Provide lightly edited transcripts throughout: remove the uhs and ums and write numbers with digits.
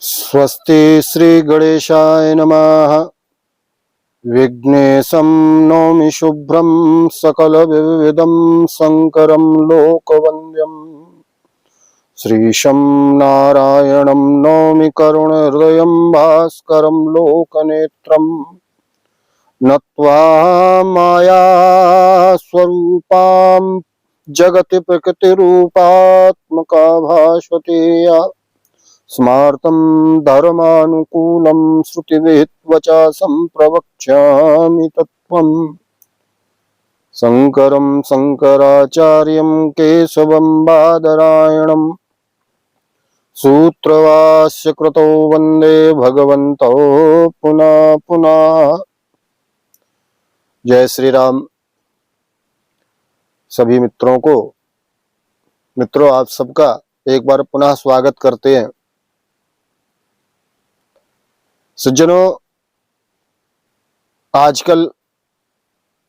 स्वस्ति श्री गणेशाय नमः। विघ्नेशं नौमि शुभ्रं सकलविविधं शंकरं लोकवन्द्यं श्रीशं नारायणं नौमि करुणहृदयं भास्करं लोकनेत्रं नत्वा मायास्वरूपां जगति प्रकृतिरूपात्मका भास्वते या स्मार्तं धर्मानुकूलं श्रुतिविहितवचा संप्रवक्ष्यामि तत्त्वम्। शंकरं शंकराचार्यं केशवं बादरायणं सूत्रभाष्य कृतौ वन्दे भगवन्तौ पुनः पुनः। जय श्री राम। सभी मित्रों आप सबका एक बार पुनः स्वागत करते हैं। सज्जनों, आजकल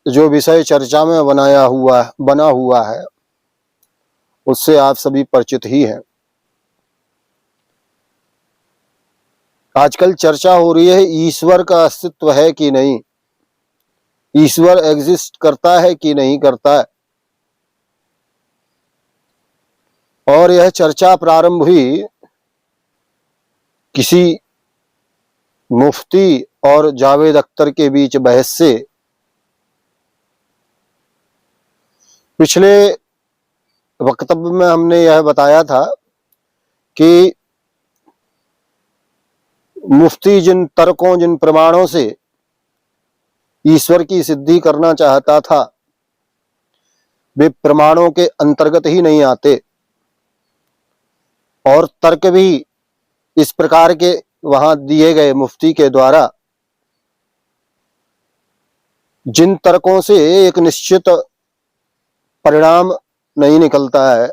जो विषय चर्चा में बना हुआ है उससे आप सभी परिचित ही हैं। आजकल चर्चा हो रही है ईश्वर का अस्तित्व है कि नहीं, ईश्वर एग्जिस्ट करता है कि नहीं करता है। और यह चर्चा प्रारंभ हुई किसी मुफ्ती और जावेद अख्तर के बीच बहस से। पिछले वक्तव्य में हमने यह बताया था कि मुफ्ती जिन तर्कों जिन प्रमाणों से ईश्वर की सिद्धि करना चाहता था वे प्रमाणों के अंतर्गत ही नहीं आते, और तर्क भी इस प्रकार के वहां दिए गए मुफ्ती के द्वारा जिन तर्कों से एक निश्चित परिणाम नहीं निकलता है,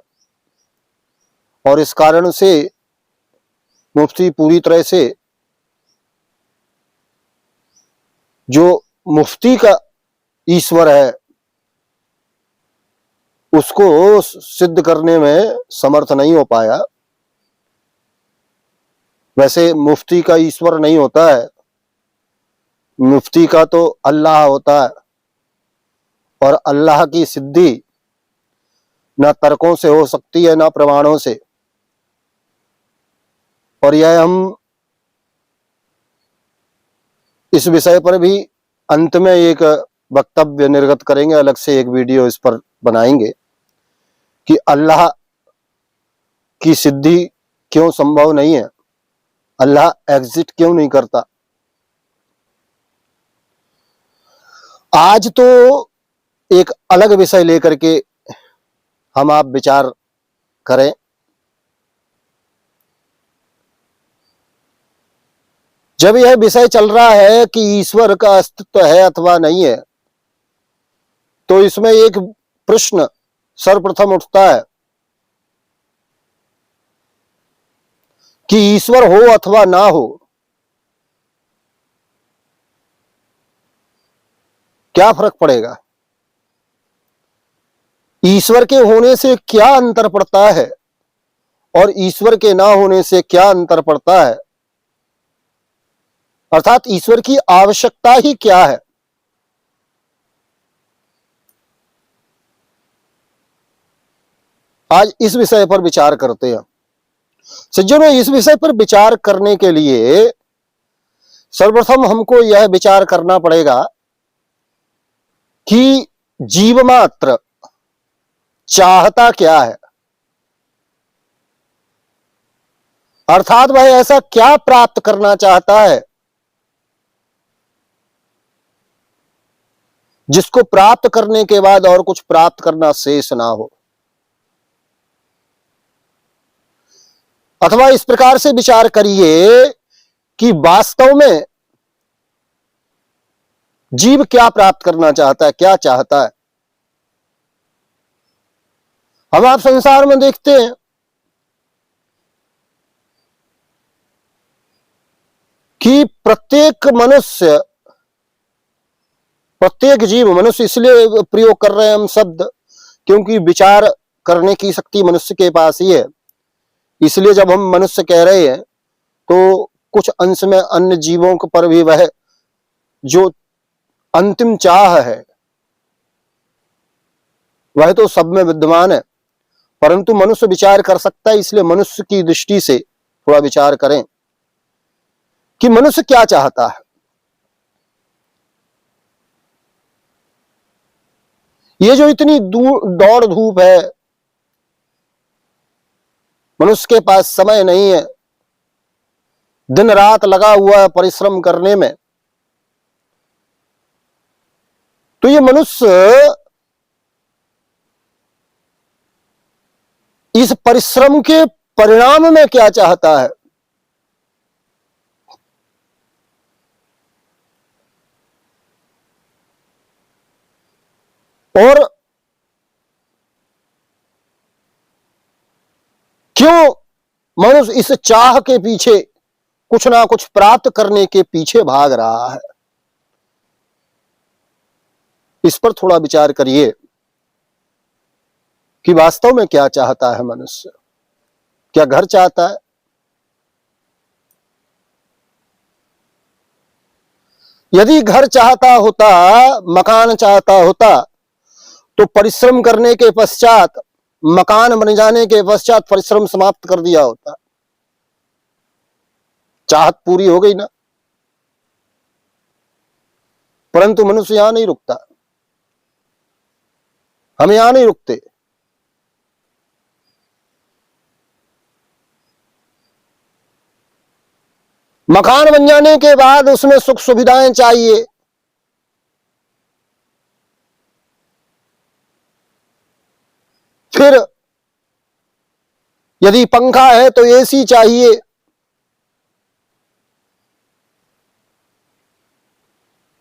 और इस कारण से मुफ्ती पूरी तरह से जो मुफ्ती का ईश्वर है उसको सिद्ध करने में समर्थ नहीं हो पाया। वैसे मुफ्ती का ईश्वर नहीं होता है, मुफ्ती का तो अल्लाह होता है, और अल्लाह की सिद्धि न तर्कों से हो सकती है न प्रमाणों से। और यह हम इस विषय पर भी अंत में एक वक्तव्य निर्गत करेंगे, अलग से एक वीडियो इस पर बनाएंगे कि अल्लाह की सिद्धि क्यों संभव नहीं है, अल्लाह एग्जिट क्यों नहीं करता। आज तो एक अलग विषय लेकर के हम आप विचार करें। जब यह विषय चल रहा है कि ईश्वर का अस्तित्व है अथवा नहीं है, तो इसमें एक प्रश्न सर्वप्रथम उठता है कि ईश्वर हो अथवा ना हो, क्या फर्क पड़ेगा? ईश्वर के होने से क्या अंतर पड़ता है और ईश्वर के ना होने से क्या अंतर पड़ता है, अर्थात ईश्वर की आवश्यकता ही क्या है। आज इस विषय पर विचार करते हैं। सज्जनों, इस विषय पर विचार करने के लिए सर्वप्रथम हमको यह विचार करना पड़ेगा कि जीव मात्र चाहता क्या है, अर्थात वह ऐसा क्या प्राप्त करना चाहता है जिसको प्राप्त करने के बाद और कुछ प्राप्त करना शेष ना हो। अथवा इस प्रकार से विचार करिए कि वास्तव में जीव क्या प्राप्त करना चाहता है, क्या चाहता है। हम आप संसार में देखते हैं कि प्रत्येक मनुष्य, प्रत्येक जीव, मनुष्य इसलिए प्रयोग कर रहे हैं हम शब्द क्योंकि विचार करने की शक्ति मनुष्य के पास ही है। इसलिए जब हम मनुष्य कह रहे हैं तो कुछ अंश में अन्य जीवों के पर भी वह जो अंतिम चाह है वह तो सब में विद्यमान है, परंतु मनुष्य विचार कर सकता है। इसलिए मनुष्य की दृष्टि से थोड़ा विचार करें कि मनुष्य क्या चाहता है। ये जो इतनी दौड़ धूप है, मनुष्य के पास समय नहीं है, दिन रात लगा हुआ है परिश्रम करने में, तो ये मनुष्य इस परिश्रम के परिणाम में क्या चाहता है? और क्यों मनुष्य इस चाह के पीछे, कुछ ना कुछ प्राप्त करने के पीछे भाग रहा है? इस पर थोड़ा विचार करिए कि वास्तव में क्या चाहता है मनुष्य। क्या घर चाहता है? यदि घर चाहता होता, मकान चाहता होता, तो परिश्रम करने के पश्चात, मकान बन जाने के पश्चात परिश्रम समाप्त कर दिया होता, चाहत पूरी हो गई ना। परंतु मनुष्य यहां नहीं रुकता, हम यहां नहीं रुकते। मकान बन जाने के बाद उसमें सुख सुविधाएं चाहिए, फिर यदि पंखा है तो एसी चाहिए,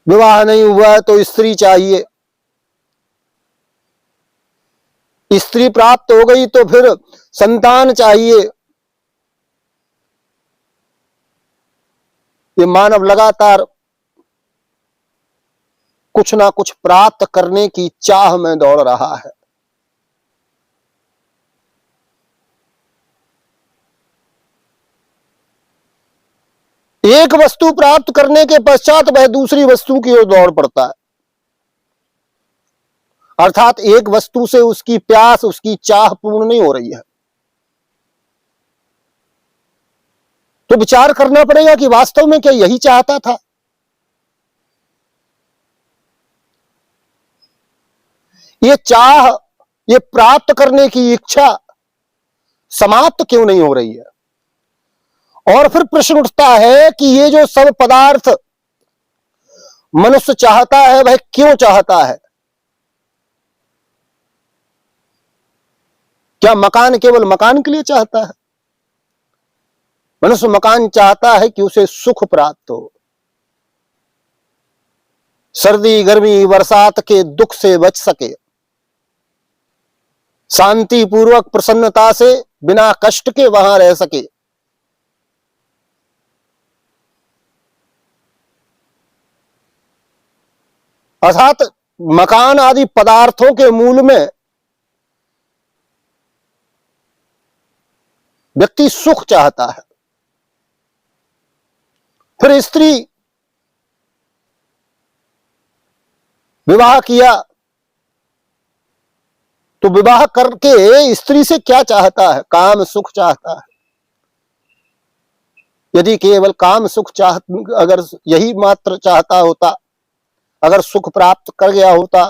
विवाह नहीं हुआ तो स्त्री चाहिए, स्त्री प्राप्त हो गई तो फिर संतान चाहिए। ये मानव लगातार कुछ ना कुछ प्राप्त करने की चाह में दौड़ रहा है। एक वस्तु प्राप्त करने के पश्चात वह दूसरी वस्तु की ओर दौड़ पड़ता है, अर्थात एक वस्तु से उसकी प्यास, उसकी चाह पूर्ण नहीं हो रही है। तो विचार करना पड़ेगा कि वास्तव में क्या यही चाहता था? ये चाह, ये प्राप्त करने की इच्छा समाप्त क्यों नहीं हो रही है? और फिर प्रश्न उठता है कि ये जो सब पदार्थ मनुष्य चाहता है वह क्यों चाहता है? क्या मकान केवल मकान के लिए चाहता है? मनुष्य मकान चाहता है कि उसे सुख प्राप्त हो, सर्दी गर्मी बरसात के दुख से बच सके, शांति पूर्वक प्रसन्नता से बिना कष्ट के वहां रह सके। अर्थात मकान आदि पदार्थों के मूल में व्यक्ति सुख चाहता है। फिर स्त्री, विवाह किया तो विवाह करके स्त्री से क्या चाहता है? काम सुख चाहता है। यदि केवल काम सुख अगर यही मात्र चाहता होता, अगर सुख प्राप्त कर गया होता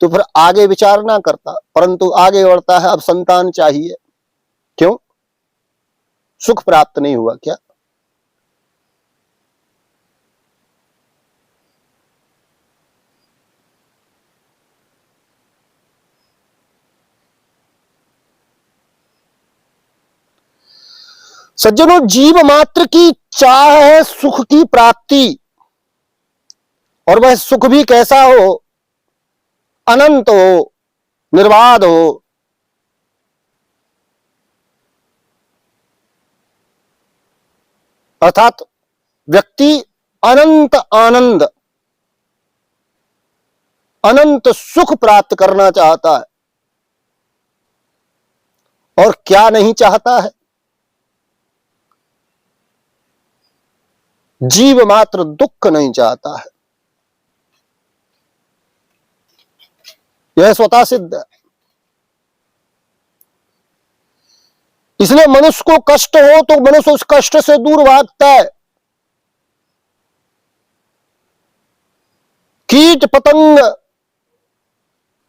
तो फिर आगे विचार ना करता, परंतु आगे बढ़ता है, अब संतान चाहिए। क्यों? सुख प्राप्त नहीं हुआ क्या? सज्जनों, जीव मात्र की चाह है सुख की प्राप्ति, और वह सुख भी कैसा हो? अनंत हो, निर्बाध हो। अर्थात व्यक्ति अनंत आनंद, अनंत सुख प्राप्त करना चाहता है। और क्या नहीं चाहता है? जीव मात्र दुख नहीं चाहता है, यह स्वतः सिद्ध है। इसलिए मनुष्य को कष्ट हो तो मनुष्य उस कष्ट से दूर भागता है। कीट पतंग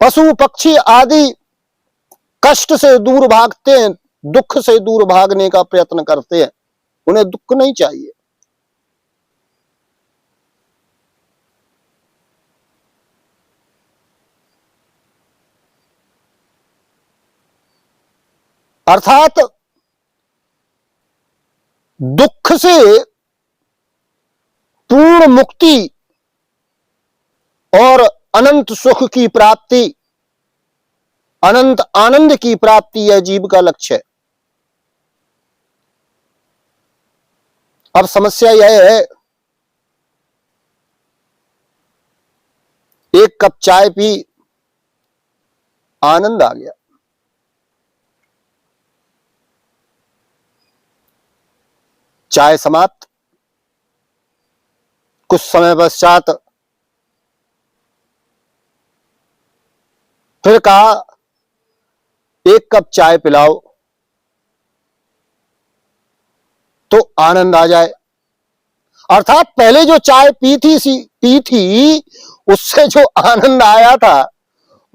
पशु पक्षी आदि कष्ट से दूर भागते हैं, दुख से दूर भागने का प्रयत्न करते हैं, उन्हें दुख नहीं चाहिए। अर्थात दुख से पूर्ण मुक्ति और अनंत सुख की प्राप्ति, अनंत आनंद की प्राप्ति यह जीव का लक्ष्य है। अब समस्या यह है, एक कप चाय पी, आनंद आ गया, चाय समाप्त। कुछ समय पश्चात फिर कहा एक कप चाय पिलाओ तो आनंद आ जाए। अर्थात पहले जो चाय पी थी उससे जो आनंद आया था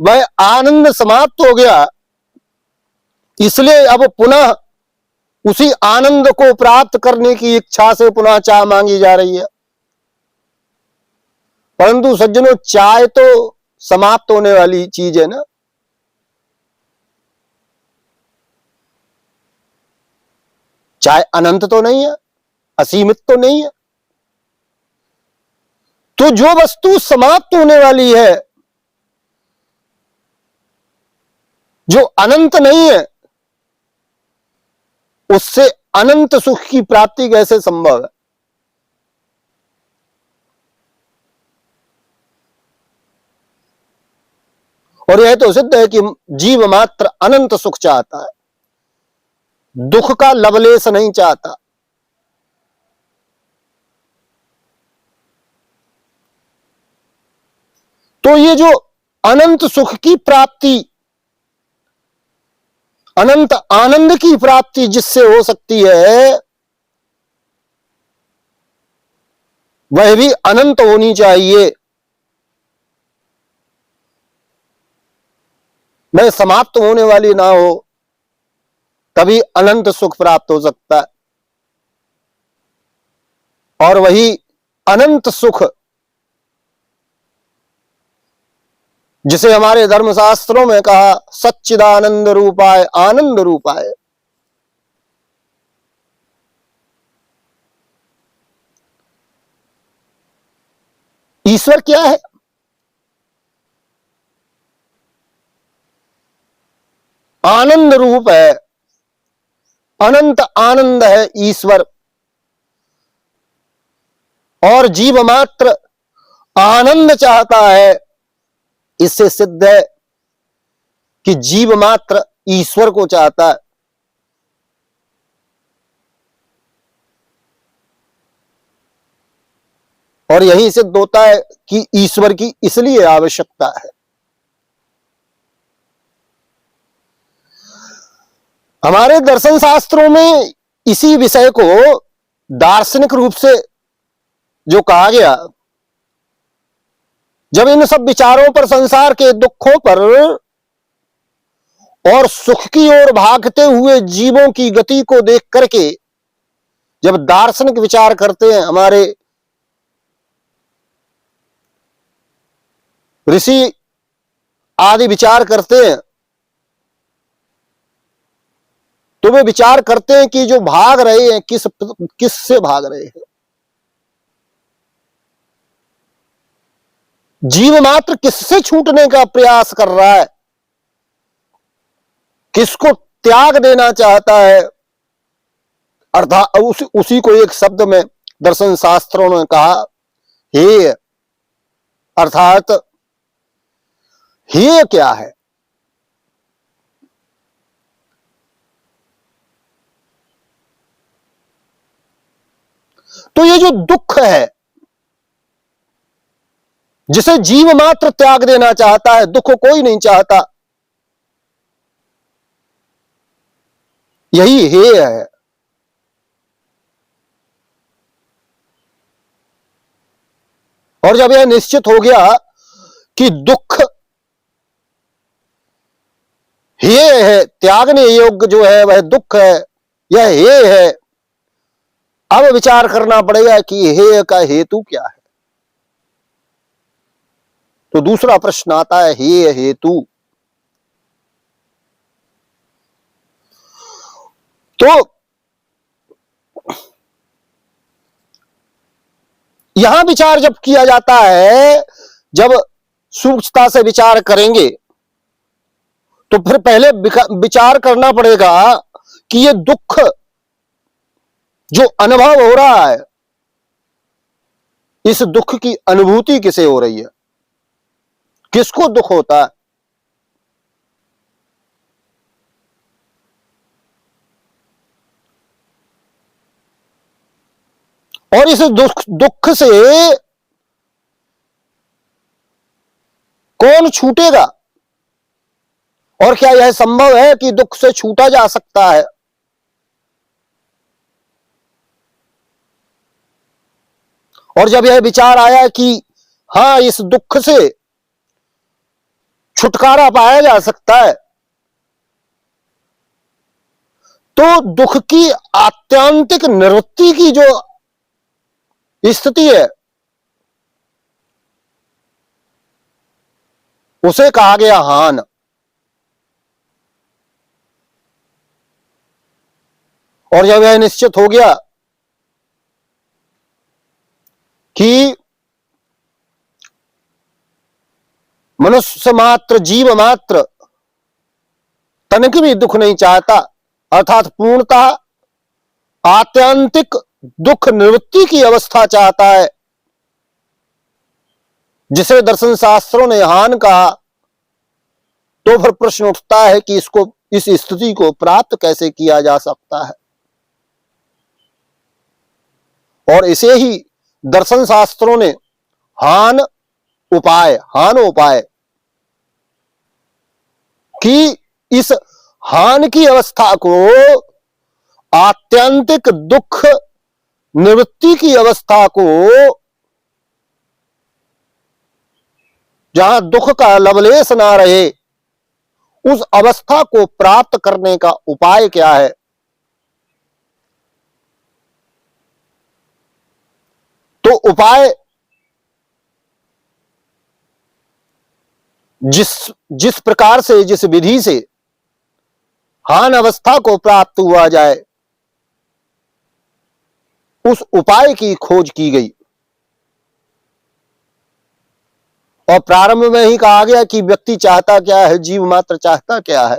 वह आनंद समाप्त हो गया, इसलिए अब पुनः उसी आनंद को प्राप्त करने की इच्छा से पुनः चाय मांगी जा रही है। परंतु सज्जनों, चाय तो समाप्त होने वाली चीज है ना, चाय अनंत तो नहीं है, असीमित तो नहीं है। तो जो वस्तु समाप्त होने वाली है, जो अनंत नहीं है, उससे अनंत सुख की प्राप्ति कैसे संभव है? और यह तो सिद्ध है कि जीव मात्र अनंत सुख चाहता है, दुख का लवलेश नहीं चाहता। तो ये जो अनंत सुख की प्राप्ति, अनंत आनंद की प्राप्ति जिससे हो सकती है, वह भी अनंत होनी चाहिए, वह समाप्त होने वाली ना हो, तभी अनंत सुख प्राप्त हो सकता है। और वही अनंत सुख जिसे हमारे धर्मशास्त्रों में कहा सच्चिदानंद रूपाय आनंद रूपाय, ईश्वर क्या है? आनंद रूप है, अनंत आनंद है ईश्वर। और जीव मात्र आनंद चाहता है, इससे सिद्ध है कि जीव मात्र ईश्वर को चाहता है। और यही सिद्ध होता है कि ईश्वर की इसलिए आवश्यकता है। हमारे दर्शन शास्त्रों में इसी विषय को दार्शनिक रूप से जो कहा गया, जब इन सब विचारों पर, संसार के दुखों पर और सुख की ओर भागते हुए जीवों की गति को देख करके जब दार्शनिक विचार करते हैं, हमारे ऋषि आदि विचार करते हैं, तो वे विचार करते हैं कि जो भाग रहे हैं किस से भाग रहे हैं, जीव मात्र किससे छूटने का प्रयास कर रहा है, किसको त्याग देना चाहता है। अर्थात उसी को एक शब्द में दर्शन शास्त्रों ने कहा हेय। अर्थात हेय क्या है? तो ये जो दुख है जिसे जीव मात्र त्याग देना चाहता है, दुख को कोई नहीं चाहता, यही हेय है। और जब यह निश्चित हो गया कि दुख हेय है, त्यागने योग्य जो है वह दुख है, यह हेय है, अब विचार करना पड़ेगा कि हेय का हेतु क्या है। तो दूसरा प्रश्न आता है, हेय हेतु। तो यहां विचार जब किया जाता है, जब सूक्ष्मता से विचार करेंगे तो फिर पहले विचार करना पड़ेगा कि ये दुख जो अनुभव हो रहा है, इस दुख की अनुभूति किसे हो रही है, किसको दुख होता है। और इस दुख से कौन छूटेगा, और क्या यह संभव है कि दुख से छूटा जा सकता है। और जब यह विचार आया कि हां, इस दुख से छुटकारा पाया जा सकता है, तो दुख की आत्यंतिक निवृत्ति की जो स्थिति है उसे कहा गया हान। और जब यह निश्चित हो गया कि मनुष्य मात्र, जीव मात्र तनिक भी दुख नहीं चाहता, अर्थात पूर्णतः आत्यंतिक दुख निवृत्ति की अवस्था चाहता है, जिसे दर्शन शास्त्रों ने हान कहा, तो फिर प्रश्न उठता है कि इसको, इस स्थिति को प्राप्त कैसे किया जा सकता है। और इसे ही दर्शन शास्त्रों ने हान उपाय कि इस हान की अवस्था को, आत्यंतिक दुख निवृत्ति की अवस्था को, जहां दुख का लवलेश ना रहे, उस अवस्था को प्राप्त करने का उपाय क्या है। तो उपाय जिस प्रकार से, जिस विधि से हान अवस्था को प्राप्त हुआ जाए, उस उपाय की खोज की गई। और प्रारंभ में ही कहा गया कि व्यक्ति चाहता क्या है, जीव मात्र चाहता क्या है।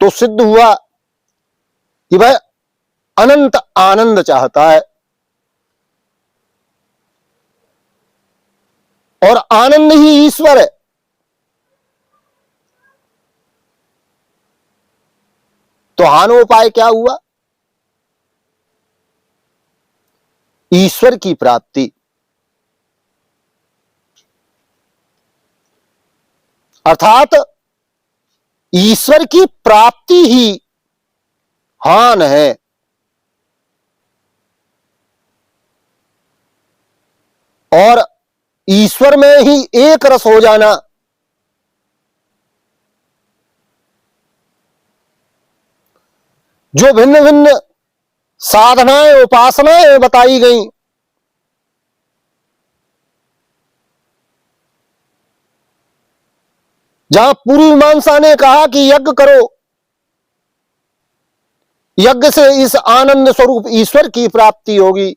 तो सिद्ध हुआ कि वह अनंत आनंद चाहता है, और आनंद ही ईश्वर है। तो हानोपाय क्या हुआ, ईश्वर की प्राप्ति। अर्थात ईश्वर की प्राप्ति ही हान है। और ईश्वर में ही एक रस हो जाना, जो भिन्न भिन्न साधनाएं, उपासनाएं बताई गई, जहां पूर्व मीमांसा ने कहा कि यज्ञ करो, यज्ञ से इस आनंद स्वरूप ईश्वर की प्राप्ति होगी।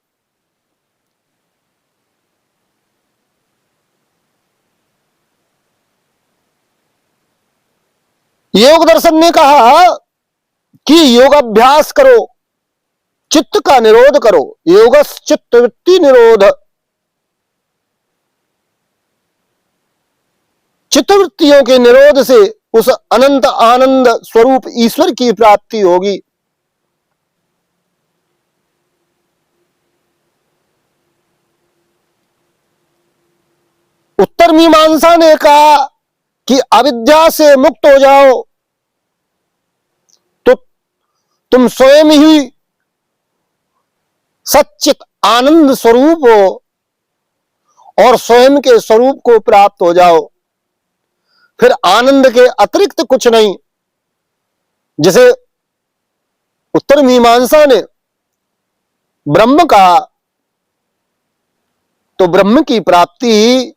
योग दर्शन ने कहा कि योग अभ्यास करो, चित्त का निरोध करो, योगस चित्त वृत्ति निरोध। चित्तवृत्तियों के निरोध से उस अनंत आनंद स्वरूप ईश्वर की प्राप्ति होगी। उत्तर मीमांसा ने कहा कि अविद्या से मुक्त हो जाओ तो तुम स्वयं ही सच्चित आनंद स्वरूप हो और स्वयं के स्वरूप को प्राप्त हो जाओ, फिर आनंद के अतिरिक्त कुछ नहीं। जैसे उत्तर मीमांसा ने ब्रह्म कहा तो ब्रह्म की प्राप्ति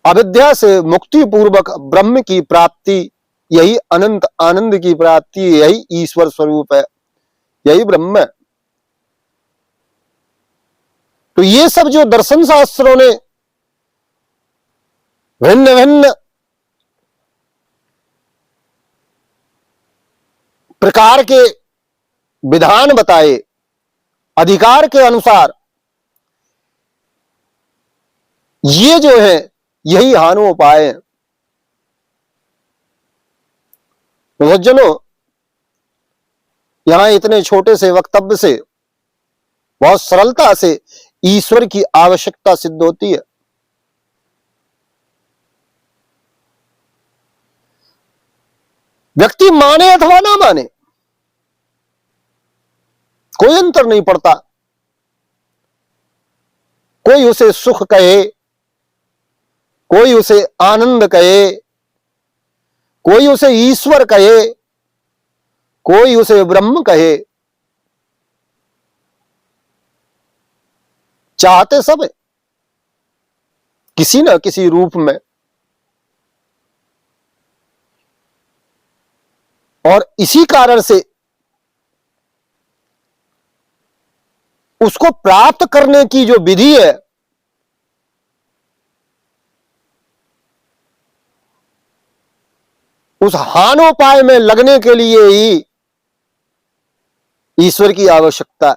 अविद्या से मुक्ति पूर्वक ब्रह्म की प्राप्ति, यही अनंत आनंद की प्राप्ति, यही ईश्वर स्वरूप है, यही ब्रह्म है। तो ये सब जो दर्शन शास्त्रों ने भिन्न भिन्न प्रकार के विधान बताए अधिकार के अनुसार, ये जो है यही हानोपाय है। सज्जनों, यहां इतने छोटे से वक्तव्य से बहुत सरलता से ईश्वर की आवश्यकता सिद्ध होती है। व्यक्ति माने अथवा ना माने कोई अंतर नहीं पड़ता। कोई उसे सुख कहे, कोई उसे आनंद कहे, कोई उसे ईश्वर कहे, कोई उसे ब्रह्म कहे, चाहते सब है किसी न किसी रूप में। और इसी कारण से उसको प्राप्त करने की जो विधि है उस हानोपाय में लगने के लिए ही ईश्वर की आवश्यकता है।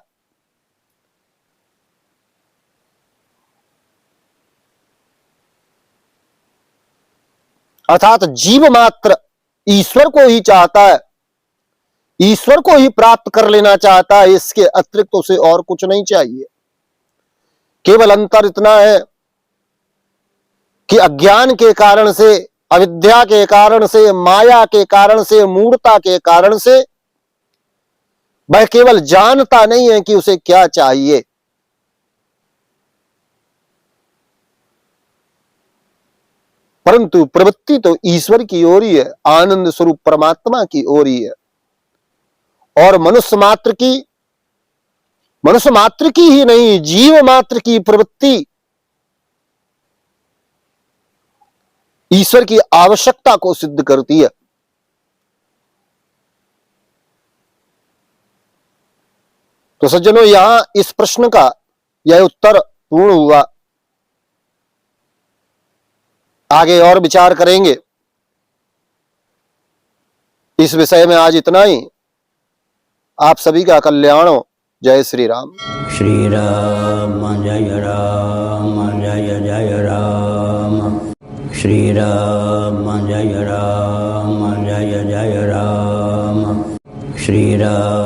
अर्थात जीव मात्र ईश्वर को ही चाहता है, ईश्वर को ही प्राप्त कर लेना चाहता है, इसके अतिरिक्त उसे और कुछ नहीं चाहिए। केवल अंतर इतना है कि अज्ञान के कारण से, अविद्या के कारण से, माया के कारण से, मूढ़ता के कारण से वह केवल जानता नहीं है कि उसे क्या चाहिए। परंतु प्रवृत्ति तो ईश्वर की ओर ही है, आनंद स्वरूप परमात्मा की ओर ही है। और मनुष्य मात्र की ही नहीं, जीव मात्र की प्रवृत्ति ईश्वर की आवश्यकता को सिद्ध करती है। तो सज्जनों, यहां इस प्रश्न का यह उत्तर पूर्ण हुआ। आगे और विचार करेंगे इस विषय में। आज इतना ही। आप सभी का कल्याण हो। जय श्री राम। श्री राम जय राम जय जय राम। श्री राम जय राम जय जय राम। श्री राम